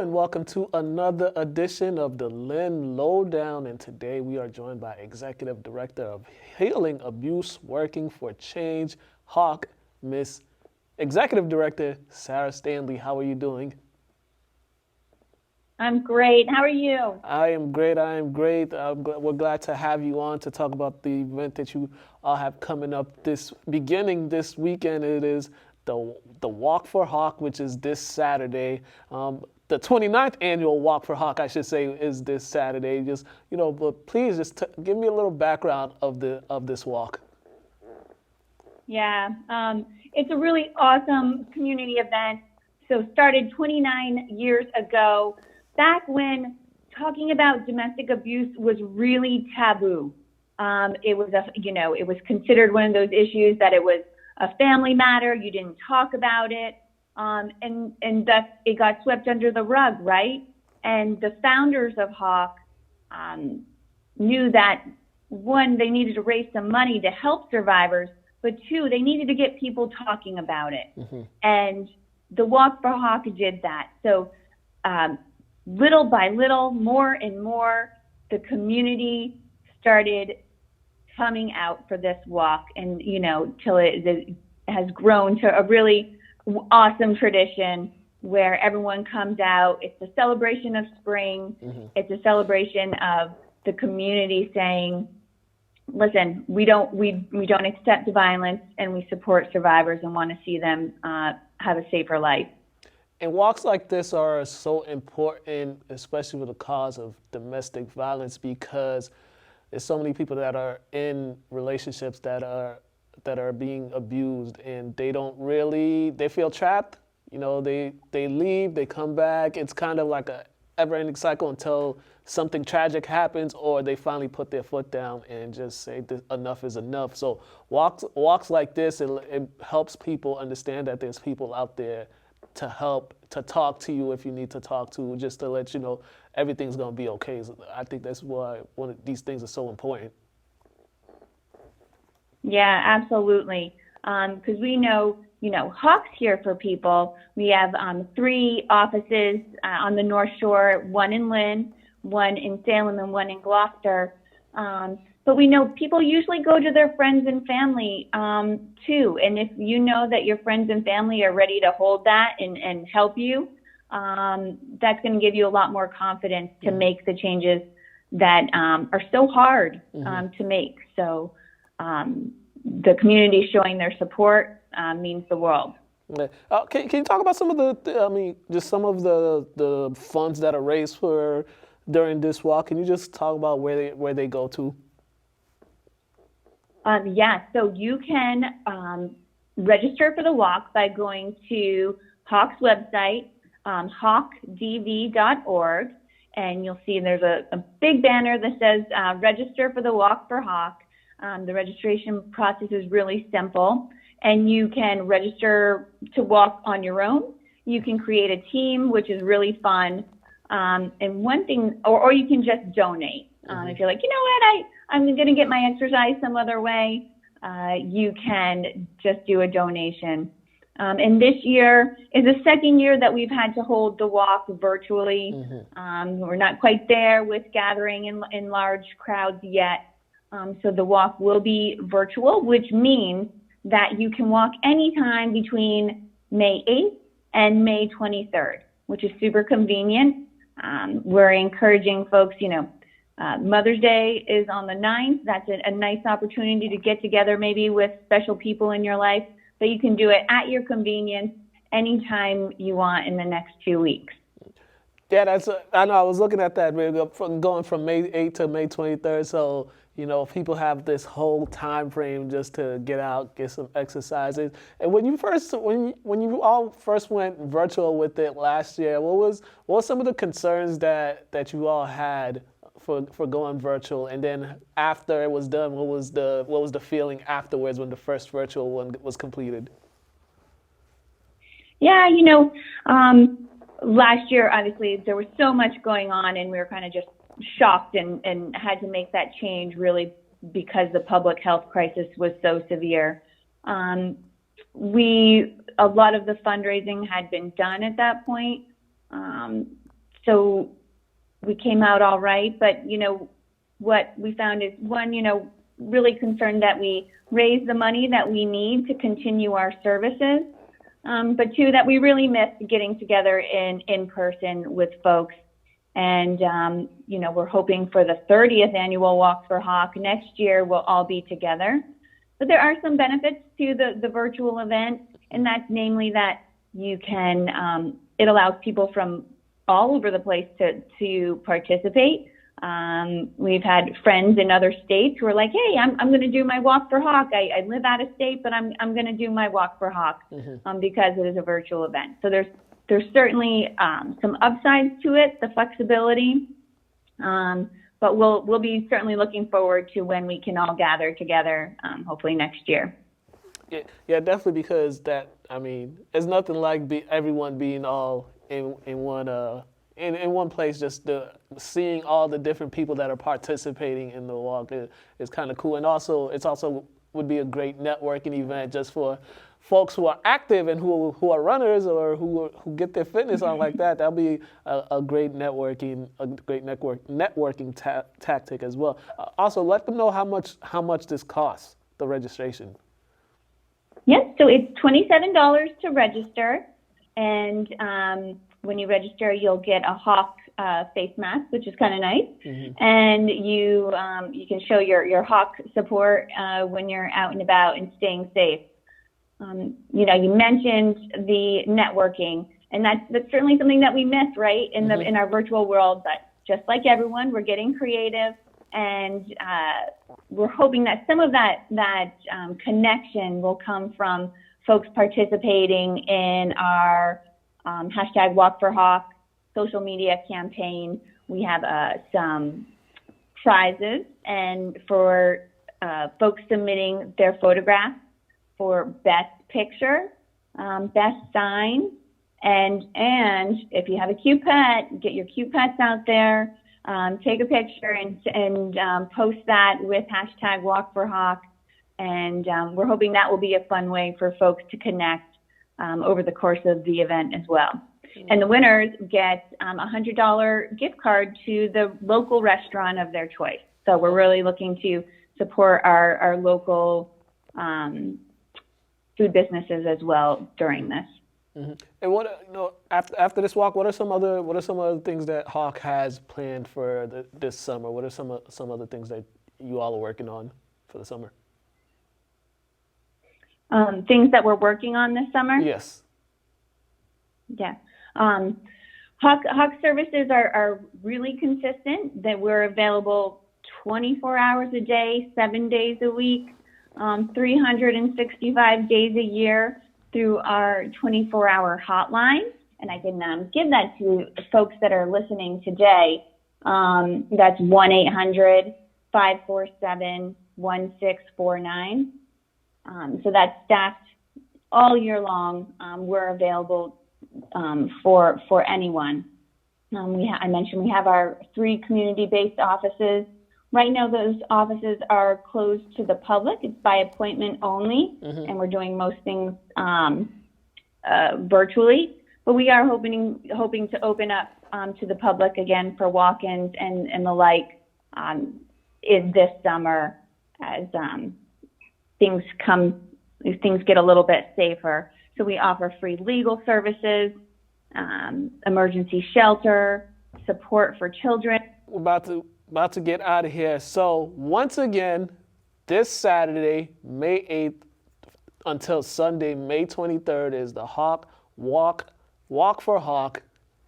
and welcome to another edition of the Lynn Lowdown. And today we are joined by Executive Director of Healing Abuse Working for Change, HAWC, Miss Executive Director Sara Stanley. How are you doing? I'm great. How are you? I am great. We're glad to have you on to talk about the event that you all have coming up beginning this weekend. It is the Walk for HAWC, which is this Saturday. The 29th annual Walk for HAWC, I should say, is this Saturday. But please give me a little background of this walk. Yeah, it's a really awesome community event. So started 29 years ago, back when talking about domestic abuse was really taboo. It was considered one of those issues that it was a family matter. You didn't talk about it. And that it got swept under the rug, right? And the founders of HAWC knew that, one, they needed to raise some money to help survivors, but two, they needed to get people talking about it. Mm-hmm. And the Walk for HAWC did that. So little by little, more and more, the community started coming out for this walk, and till it has grown to a really awesome tradition where everyone comes out. It's a celebration of spring. Mm-hmm. It's a celebration of the community saying, listen, we don't accept violence, and we support survivors and want to see them have a safer life. And walks like this are so important, especially with the cause of domestic violence, because there's so many people that are in relationships that are being abused, and they feel trapped. They leave, they come back. It's kind of like a ever-ending cycle until something tragic happens, or they finally put their foot down and just say enough is enough. So walks like this, it helps people understand that there's people out there to help, to talk to you if you need to talk to, just to let you know everything's going to be okay. So I think that's why one of these things are so important. Yeah, absolutely. Because we know, HAWC's here for people. We have 3 offices on the North Shore, one in Lynn, one in Salem, and one in Gloucester. But we know people usually go to their friends and family too. And if you know that your friends and family are ready to hold that and help you, that's going to give you a lot more confidence to make the changes that are so hard to make. So the community showing their support means the world. Can you talk about some of the funds that are raised during this walk? Can you just talk about where they go to? Yeah, so you can register for the walk by going to HAWC's website, hawcdv.org, and you'll see there's a big banner that says register for the Walk for HAWC. The registration process is really simple, and you can register to walk on your own. You can create a team, which is really fun. And one thing, or you can just donate. If you're like, I'm going to get my exercise some other way, you can just do a donation. And this year is the second year that we've had to hold the walk virtually. Mm-hmm. We're not quite there with gathering in large crowds yet. So the walk will be virtual, which means that you can walk anytime between May 8th and May 23rd, which is super convenient. We're encouraging folks, Mother's Day is on the 9th. That's a nice opportunity to get together maybe with special people in your life, but you can do it at your convenience anytime you want in the next 2 weeks. Yeah, I know. I was looking at that, going from May 8th to May 23rd. So, people have this whole time frame just to get out, get some exercises. And when you all first went virtual with it last year, what was some of the concerns that you all had for going virtual? And then after it was done, what was the feeling afterwards when the first virtual one was completed? Yeah, last year, obviously, there was so much going on, and we were kind of just shocked and had to make that change really because the public health crisis was so severe. A lot of the fundraising had been done at that point. So we came out all right, but, what we found is, one, really concerned that we raise the money that we need to continue our services. But two, that we really missed getting together in person with folks. And, we're hoping for the 30th annual Walk for HAWC next year we'll all be together. But there are some benefits to the virtual event, and that's namely that you can, it allows people from all over the place to participate. We've had friends in other states who are like, hey, I'm going to do my Walk for HAWC. I live out of state, but I'm going to do my Walk for HAWC because it is a virtual event. So there's certainly some upsides to it, the flexibility, but we'll be certainly looking forward to when we can all gather together, hopefully next year. Yeah, definitely, because it's nothing like everyone being all in one place. Just seeing all the different people that are participating in the walk is kind of cool, and also it's also would be a great networking event just for folks who are active and who are runners or who get their fitness on like that. That'll be a great networking tactic as well. Also, let them know how much this costs, the registration. Yes, so it's $27 to register, and when you register, you'll get a HAWC face mask, which is kind of nice, and you can show your HAWC support when you're out and about and staying safe. You mentioned the networking, and that's certainly something that we miss, right, in our virtual world. But just like everyone, we're getting creative, and we're hoping that some of that connection will come from folks participating in our hashtag Walk for HAWC social media campaign. We have some prizes, and for folks submitting their photographs for best picture, best sign, and if you have a cute pet, get your cute pets out there, take a picture and post that with hashtag Walk for HAWC, and we're hoping that will be a fun way for folks to connect over the course of the event as well. And the winners get a $100 gift card to the local restaurant of their choice. So we're really looking to support our local food businesses as well during this. And what after this walk, what are some other things that HAWC has planned for this summer? What are some other things that you all are working on for the summer? Things that we're working on this summer? Yes. Yeah. HAWC services are really consistent, that we're available 24 hours a day, 7 days a week, 365 days a year through our 24-hour hotline. And I can give that to folks that are listening today. That's 1-800-547-1649. So that's staffed all year long. We're available for anyone. I mentioned we have our 3 community-based offices. Right now, those offices are closed to the public. It's by appointment only, and we're doing most things virtually. But we are hoping to open up to the public again for walk-ins and the like in this summer as things get a little bit safer. So we offer free legal services, emergency shelter, support for children. We're about to get out of here. So once again, this Saturday, May 8th until Sunday, May 23rd is the HAWC Walk for HAWC.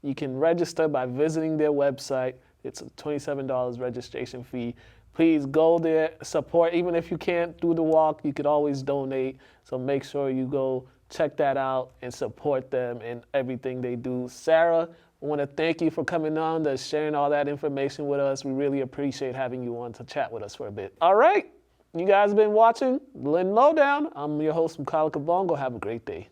You can register by visiting their website. It's a $27 registration fee. Please go there, support. Even if you can't do the walk, you could always donate. So make sure you go check that out and support them in everything they do. Sara, I want to thank you for coming on to sharing all that information with us. We really appreciate having you on to chat with us for a bit. All right, you guys have been watching Lynn Lowdown. I'm your host, Mukala Kabongo. Have a great day.